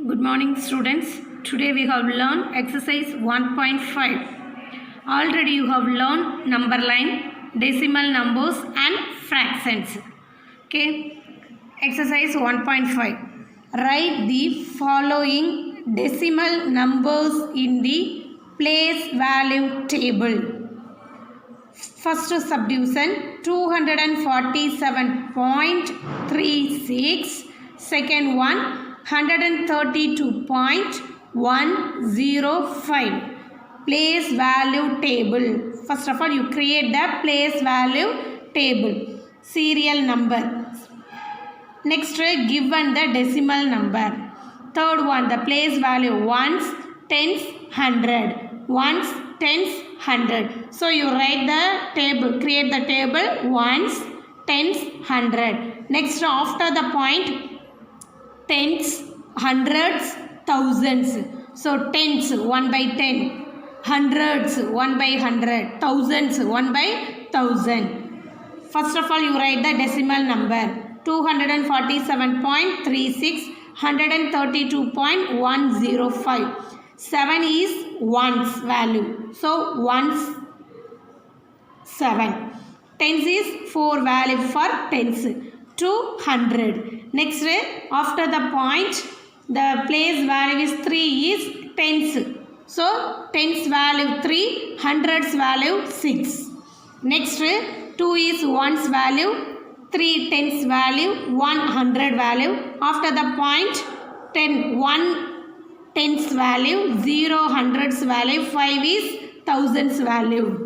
Good morning, students. Today we have learned exercise 1.5. Already you have learned number line, decimal numbers and fractions. Okay. Exercise 1.5. Write the following decimal numbers in the place value table. First subdivision 247.36. Second one 132.105. Place value table. First of all, you create the place value table. Serial number. Next, given the decimal number. Third one, the place value ones, tens, hundred. Ones, tens, hundred. So you write the table, create the table ones, tens, hundred. Next, after the point, tens, hundreds, thousands. So tens 1 by 10, hundreds 1 by 100, thousands 1 by 1000. First of all, you write the decimal number 247.36, 132.105. 7 is ones value. So ones 7. Tens is 4 value for tens. 200. Next, after the point, the place value is 3 is tens. So tens value 3, hundreds value 6. Next, 2 is ones value, 3 tens value, 100 value. After the point, 10, 1 tens value, 0 hundreds value, 5 is thousands value.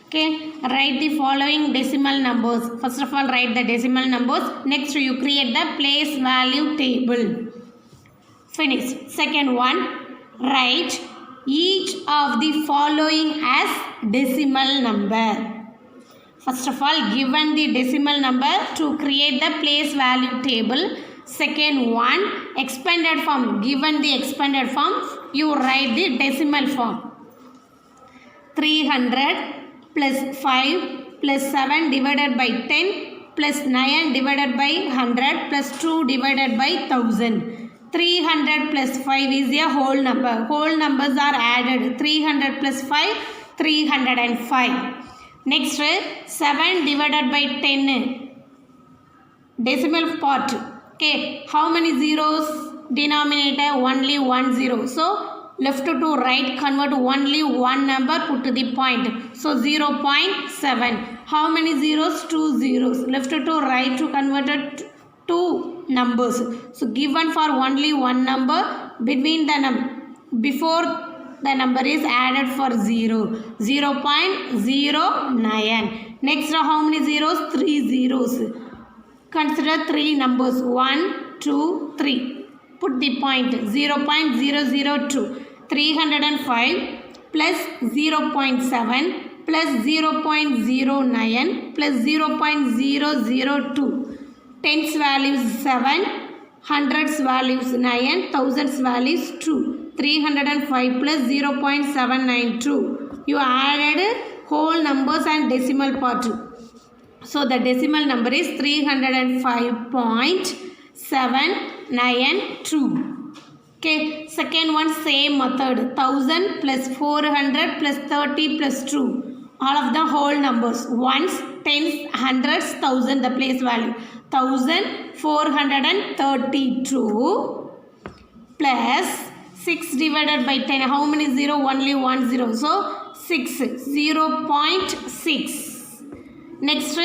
Okay, write the following decimal numbers. First of all, write the decimal numbers. Next, you create the place value table. Finish. Second one, write each of the following as decimal number. First of all, given the decimal number to create the place value table. Second one, expanded form. Given the expanded form, you write the decimal form. 300 plus 5 plus 7 divided by 10 plus 9 divided by 100 plus 2 divided by 1000. 300 plus 5 is a whole number. Whole numbers are added. 300 plus 5, 305. Next, 7 divided by 10. Decimal part. Okay, how many zeros? Denominator only 1 zero. So, left to right, convert only one number, put to the point. So 0.7. How many zeros? 2 zeros. Left to right to convert it 2 numbers. So given for only one number, between the before the number is added for 0. 0.09. Next, how many zeros? 3 zeros. Consider 3 numbers. 1, 2, 3. Put the point. 0.002. 305 plus 0.7 plus 0.09 plus 0.002. Tens values 7, hundreds values 9, thousands values 2. 305 plus 0.792. You added whole numbers and decimal part. So the decimal number is 305.792. Okay, second one, same method. 1000 plus 400 plus 30 plus 2. All of the whole numbers. Ones, tens, hundreds, thousand, the place value. 1432 plus 6 divided by 10. How many 0? Only 1 0. So 6. 0.6. Next,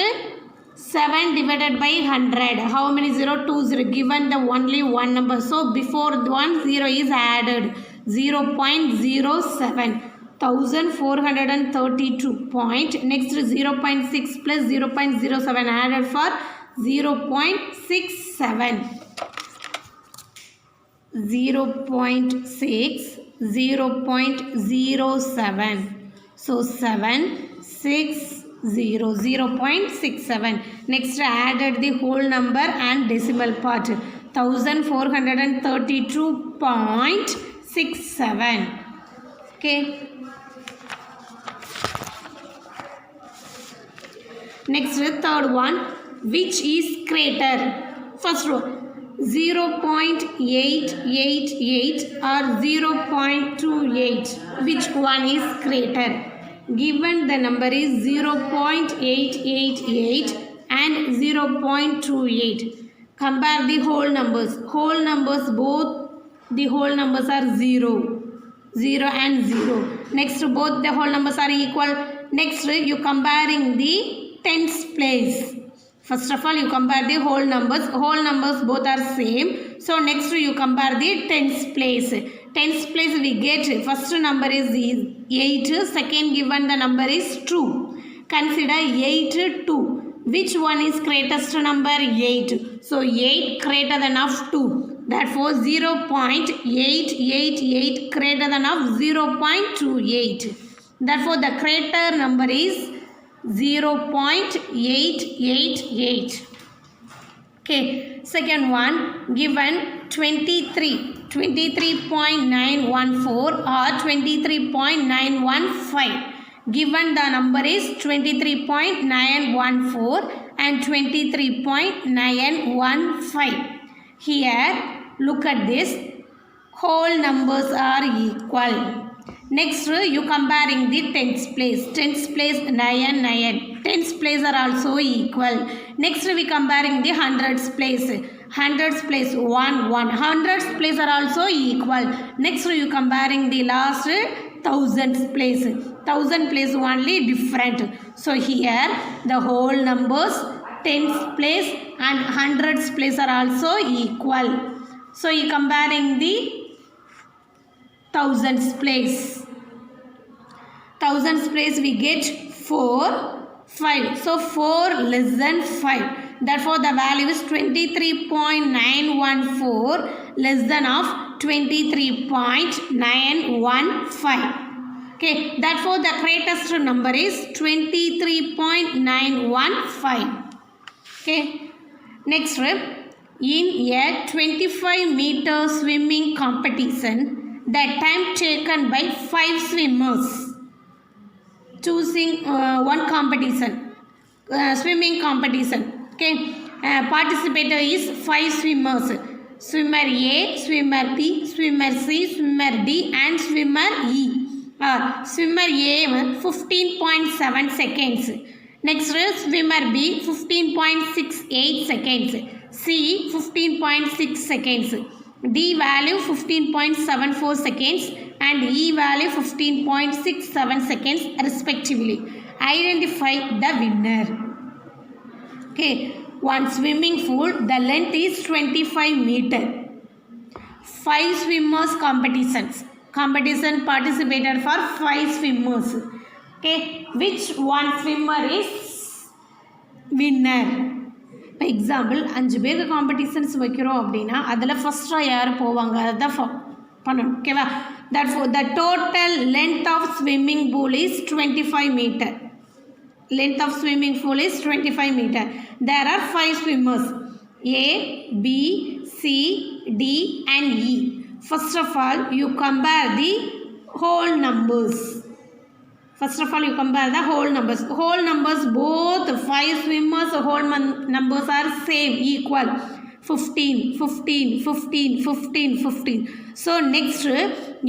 7 divided by 100. How many 0? 2 0. Given the only one number. So before 1 0 is added. 0.07. 1432 point. Next 0.6 plus 0.07 added for 0.67. 0.6, 0.07. So 7, 6, 0.67. Next, added the whole number and decimal part. 1432.67. Okay. Next, third one, which is greater? First one, 0.888 or 0.28, which one is greater? Given the number is 0.888 and 0.28. Compare the whole numbers. Whole numbers, both the whole numbers are 0. 0 and 0. Next, both the whole numbers are equal. Next, you comparing the tens place. First of all, you compare the whole numbers. Whole numbers both are same. So next, you compare the tens place. Tens place we get first number is 8. Second given the number is 2. Consider 8, 2. Which one is greatest number? 8. So 8 greater than of 2. Therefore 0.888 greater than of 0.28. Therefore the greater number is 0.888. Okay, second one, given 23.914 or 23.915. Given the number is 23.914 and 23.915. Here, look at this. Whole numbers are equal. Next, you comparing the tens place. Tens place 9, 9. Tens place are also equal. Next, we comparing the hundreds place. Hundreds place 1, 1. Hundreds place are also equal. Next, you comparing the last thousands place. Thousand place only different. So here the whole numbers tens place and hundreds place are also equal. So you comparing the thousands place. Thousands place we get 4, 5. So 4 less than 5. Therefore the value is 23.914 less than of 23.915. Okay, therefore the greatest number is 23.915. Okay, next, in a 25-meter swimming competition, the time taken by 5 swimmers. Choosing one competition, swimming competition. Okay, participator is 5 swimmers. Swimmer A, swimmer B, swimmer C, swimmer D and swimmer E. Swimmer A 15.7 seconds. Next, swimmer B 15.68 seconds. C 15.6 seconds. D value 15.74 seconds and E value 15.67 seconds respectively. Identify the winner. Okay, one swimming pool, the length is 25 meter. 5 swimmers competitions. Competition participated for 5 swimmers. Okay, which one swimmer is winner? For example, 5 பேருக்கு competitions வைக்கிறோம் அப்படின்னா அதில் ஃபஸ்ட்டாக யார் போவாங்க அதுதான் பண்ணணும். ஓகேவா? Therefore the total length of swimming pool is 25 meter. Length of swimming pool is 25 meter. There are 5 swimmers A, B, C, D and E. First of all, you compare the whole numbers. First of all, you compare the whole numbers. Whole numbers, both 5 swimmers, whole numbers are same, equal. 15, 15, 15, 15, 15. So next,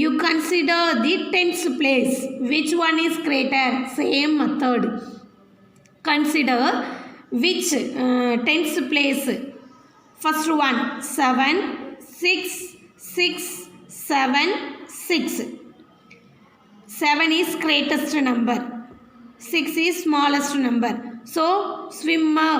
you consider the tens place. Which one is greater? Same method. Consider which tens place. First one, 7, 6, 6, 7, 6. 7 is greatest number. 6 is smallest number. So, swimmer.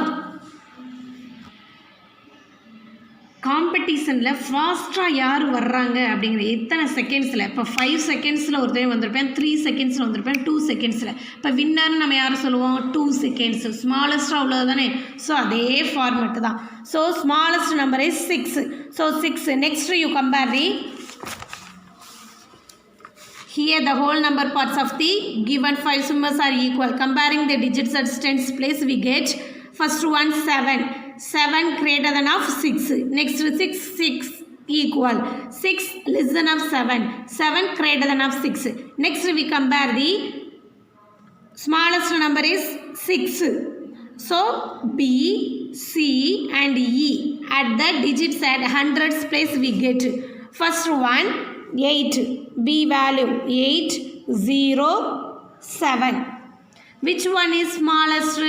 காம்படிஷனில் ஃபாஸ்ட்டாக யார் வர்றாங்க அப்படிங்கிற எத்தனை செகண்ட்ஸில், இப்போ 5 செகண்ட்ஸில் ஒருத்தர் வந்திருப்பேன், 3 செகண்ட்ஸில் வந்திருப்பேன், 2 செகண்ட்ஸில். இப்போ வின்னர்னு நம்ம யாரும் சொல்லுவோம்? 2 செகண்ட்ஸ். ஸ்மாலஸ்ட்டாக உள்ளது தானே. ஸோ அதே ஃபார்மெட்டு தான். So smallest number is 6. So 6. Next you compare the here the whole number parts of the given 5 swimmers are equal. Comparing the digits at tens place we get first one 7. 7 greater than of 6. Next 6, 6 equal. 6 less than of 7. 7 greater than of 6. Next we compare the smallest number is 6. So B, C and E at the digits at hundreds place we get. First one 8, B value 8 0 7. Which one is smallest?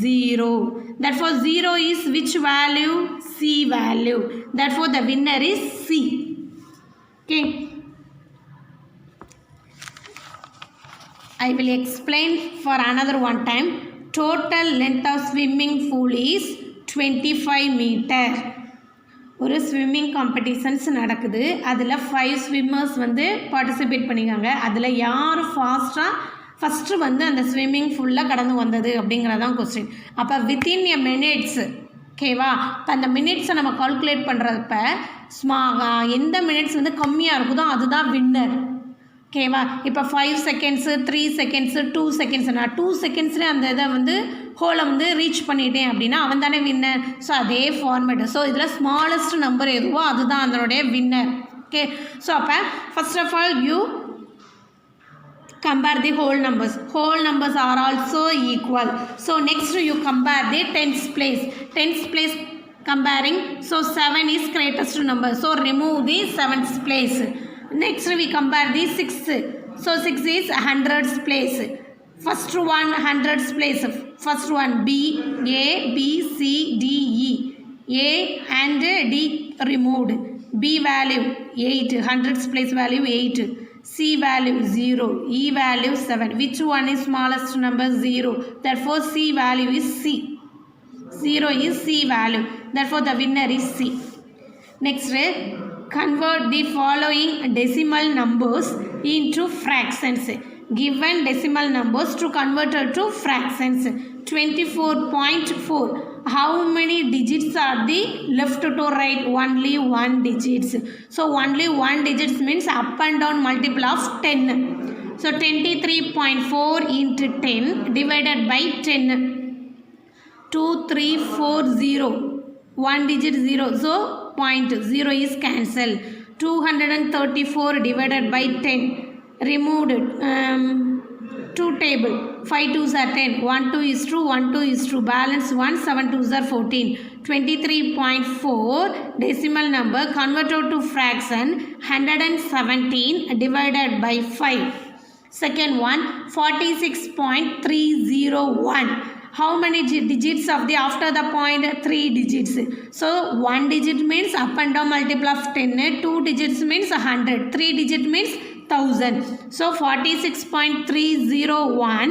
0. Therefore 0 is which value? C value. Therefore the winner is C. Okay. I will explain for another one time. Total length of swimming pool is 25 meter. ஒரு swimming competitions நடக்குது. அதில் 5 swimmers வந்து participate பண்ணிக்காங்க. அதில் யார் first வந்து அந்த swimming ஃபுல்லாக கடந்து வந்தது அப்படிங்கிறதான் கொஸ்டின். அப்போ வித்தின் எ மினிட்ஸ், ஓகேவா? இப்போ அந்த மினிட்ஸை நம்ம கால்குலேட் பண்ணுறப்ப எந்த மினிட்ஸ் வந்து கம்மியாக இருக்குதோ அதுதான் வின்னர், ஓகேவா? இப்போ 5 செகண்ட்ஸு 3 செகண்ட்ஸு 2 செகண்ட்ஸ், நான் 2 செகண்ட்ஸ்லேயே அந்த இதை வந்து ஹோலை வந்து ரீச் பண்ணிட்டேன் அப்படின்னா அவன் தானே வின்னர். ஸோ அதே ஃபார்மேட்டு. ஸோ இதில் ஸ்மாலஸ்ட் நம்பர் எதுவோ அதுதான் அதனுடைய வின்னர். ஓகே. ஸோ அப்போ first of all you compare the whole numbers. Whole numbers are also equal. So next you compare the tens place. Tens place comparing. So 7 is greatest number. So remove the 7th place. Next we compare the 6th. So 6 is hundreds place. First one hundreds place. First one B, A, B, C, D, E. A and D removed. B value 8. Hundreds place value 8. C value 0. E value 7. Which one is smallest number? 0. Therefore C value is C. 0 is C value. Therefore the winner is C. Next, convert the following decimal numbers into fractions. Given decimal numbers to convert to fractions. 24.4. How many digits are the left to right? Only 1 digits. So only 1 digits means up and down multiple of 10. So 23.4 into 10 divided by 10. 2340. 1 digit 0. So point 0 is cancelled. 234 divided by 10. Removed. 2 table. 5 2s are 10. 1 2 is true. 1 2 is true. Balance 1. 7 2s are 14. 23.4 decimal number converted to fraction 117 divided by 5. Second one 46.301. How many digits of the after the point? 3 digits. So 1 digit means up and down multiple of 10. 2 digits means 100. 3 digit means 1000. So 46.301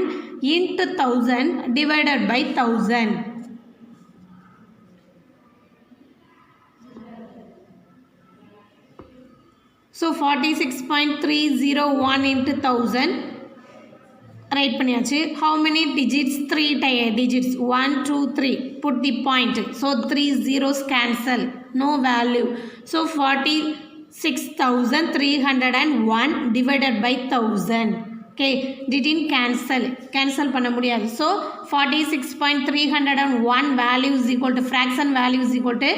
into 1000 divided by 1000. So 46.301 into 1000 write பண்ணியாச்சு. How many digits? 3 digits. 1 2 3. Put the point. So 3 zeros cancel. No value. So 46,301 divided by 1000. Okay, didn't cancel பண்ண முடியாது. So 46.301 value is equal to fraction value is equal to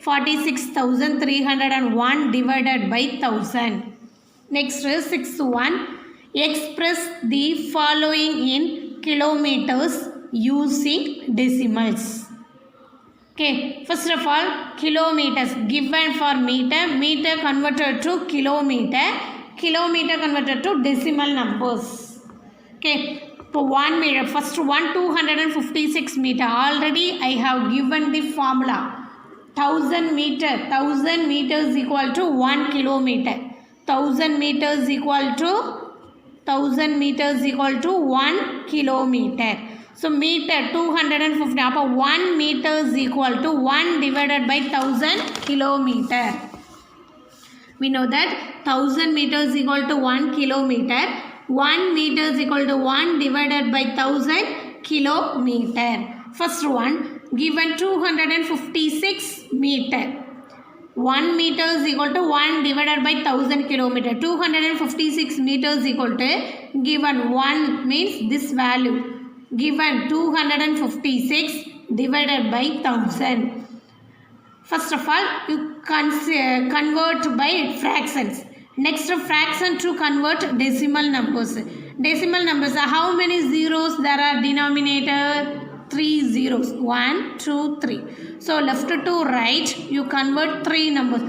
46,301 divided by 1000. Next is 6th one. Express the following in kilometers using decimals. Okay, first of all kilometers given for meter, meter converted to kilometer, kilometer converted to decimal numbers. Okay, for 1 meter, first one 256 meter. Already I have given the formula. 1000 meters equal to 1 kilometer. 1000 meters equal to 1 kilometer. So meter 250. Appa 1 meter is equal to 1 divided by 1000 kilometer. We know that 1000 meters is equal to 1 kilometer. 1 meter is equal to 1 divided by 1000 kilometer. First one given 256 meter. 1 meter is equal to 1 divided by 1000 kilometer. 256 meters equal to given 1 means this value. Given 256 divided by 1000. First of all, you convert by fractions. Next, fraction to convert decimal numbers. Decimal numbers are how many zeros there are denominator? 3 zeros. 1, 2, 3. So left to right, you convert 3 numbers.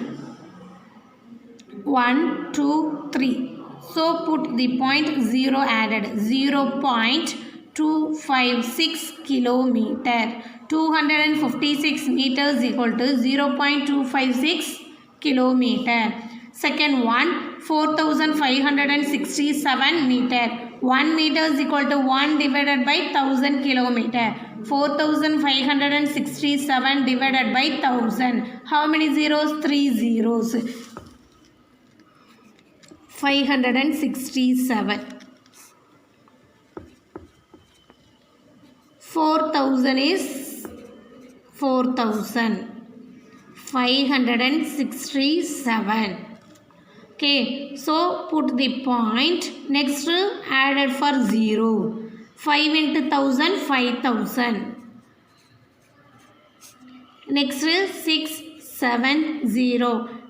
1, 2, 3. So put the point 0 added. 0.256 kilometer. 256 meters equal to 0.256 kilometer. Second one, 4567 meter. 1 meter is equal to 1 divided by 1000 kilometer. 4567 divided by 1000. How many zeros? 3 zeros. 567. 4000 is 4000. 567. Okay, so put the point. Next added for 0. 5 into 1000, 5000. Next 670.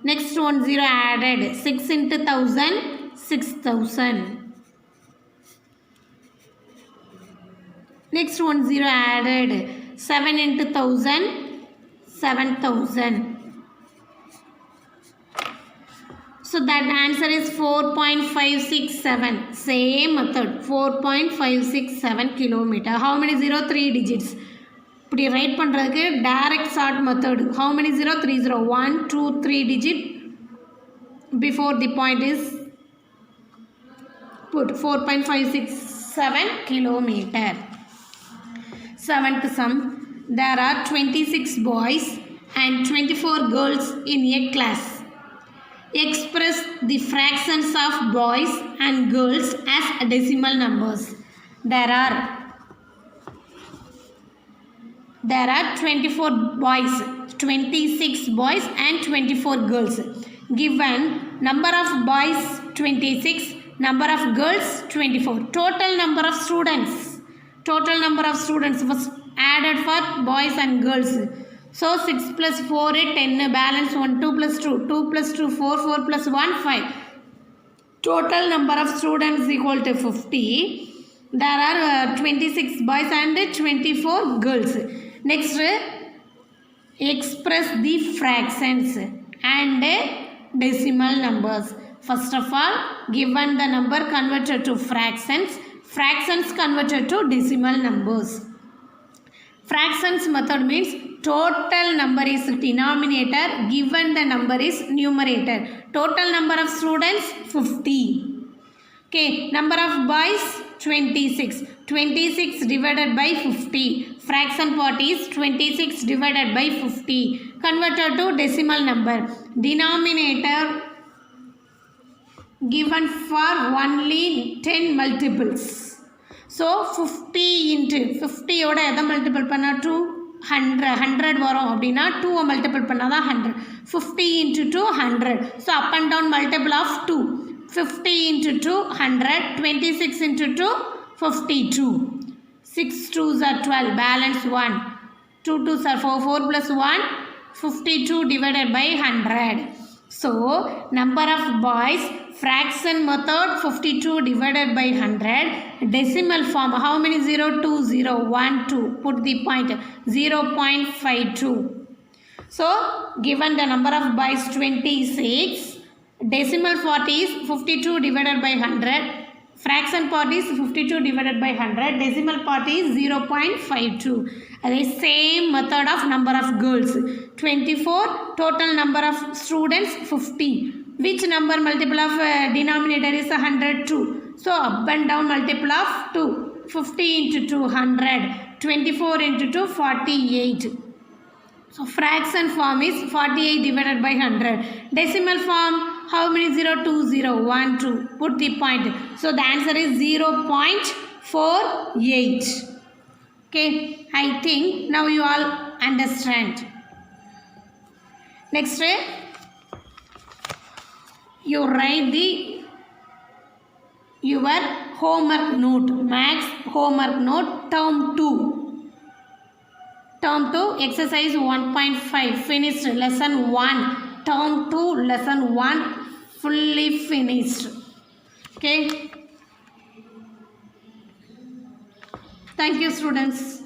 Next one 0 added. 6 into 1000, 6000. Next one 0 added. 7 into 1000, 7000. So that answer is 4.567. Same method. 4.567 kilometer. How many 0? 3 digits. இப்படி right பண்ணுறதுக்கு direct sort method. How many 0? 3 0. 1, 2, 3 digit before the point is put. 4.567 kilometer. Seventh sum. There are 26 boys and 24 girls in a class. Express the fractions of boys and girls as decimal numbers. There are 24 boys, 26 boys and 24 girls. Given number of boys 26, number of girls 24. Total number of students. Total number of students was added for boys and girls. So 6 plus 4 is 10. Balance 1, 2 plus 2. 2 plus 2, 4. 4 plus 1, 5. Total number of students equal to 50. There are 26 boys and 24 girls. Next, express the fractions and decimal numbers. First of all, given the number converted to fractions, fractions converted to decimal numbers. Fractions method means total number is denominator, given the number is numerator. Total number of students 50. Okay, number of boys 26. 26 divided by 50. Fraction part is 26 divided by 50. Converted to decimal number. Denominator given for only 10 multiples. So 50 into 50 ஓட எதை multiple பண்ணால் 100 வரும் அப்படின்னா 2 multiple பண்ணால் தான் 100. 50 into 2 100. So up and down multiple of 2. 50 into 2 100. 26 into 2 52. 6 2s are 12. Balance 1. 2 2s are 4. 4 plus 1 52 divided by 100. So number of boys, fraction method 52 divided by 100. Decimal form, how many 0? 2 0 1 2. Put the point 0.52. So given the number of boys 26, decimal part is 52 divided by 100. Fraction part is 52 divided by 100. Decimal part is 0.52. The same method of number of girls 24. Total number of students 50. Which number multiple of denominator is 102? So up and down multiple of 2. 50 into 2 100. 24 into 2 48. So fraction form is 48 divided by 100. Decimal form, how many 0? 2 0 1 2. Put the point. So the answer is 0.48. Okay, I think now you all understand. Next, you write your homework note, maths homework note, term 2. Term 2, exercise 1.5, finished. Lesson 1, term 2, lesson 1, fully finished. Okay. Thank you, students.